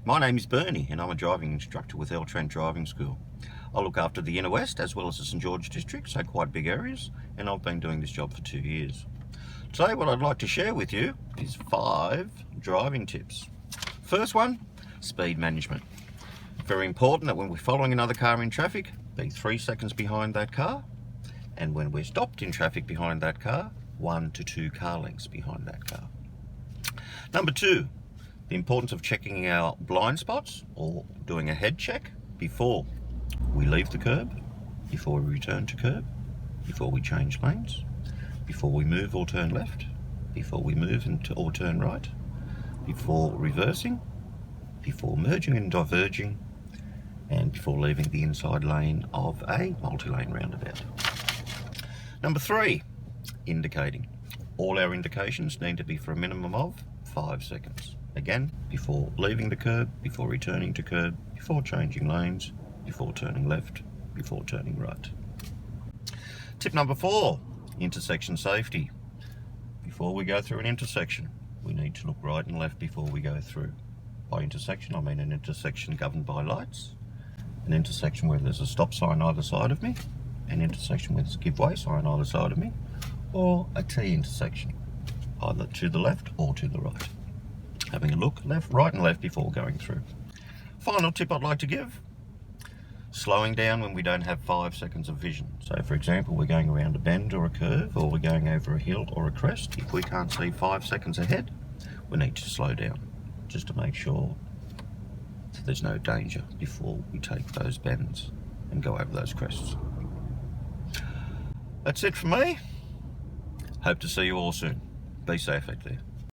My name is Bernie and I'm a driving instructor with LTrent Driving School. I look after the Inner West as well as the St George district, so quite big areas, and I've been doing this job for 2 years. Today what I'd like to share with you is 5 driving tips. First one, speed management. Very important that when we're following another car in traffic, be 3 seconds behind that car, and when we're stopped in traffic behind that car, 1 to 2 car lengths behind that car. Number 2, the importance of checking our blind spots or doing a head check before we leave the curb, before we return to curb, before we change lanes, before we move or turn left, before we move or turn right, before reversing, before merging and diverging, and before leaving the inside lane of a multi-lane roundabout. Number 3, indicating. All our indications need to be for a minimum of 5 seconds. Again, before leaving the curb, before returning to curb, before changing lanes, before turning left, before turning right. Tip number 4, intersection safety. Before we go through an intersection, we need to look right and left before we go through. By intersection, I mean an intersection governed by lights, an intersection where there's a stop sign either side of me, an intersection with a give way sign either side of me, or a T intersection, either to the left or to the right. Having a look right and left before going through. Final tip I'd like to give, slowing down when we don't have 5 seconds of vision. So for example, we're going around a bend or a curve, or we're going over a hill or a crest. If we can't see 5 seconds ahead, we need to slow down just to make sure that there's no danger before we take those bends and go over those crests. That's it for me. Hope to see you all soon. Be safe out there.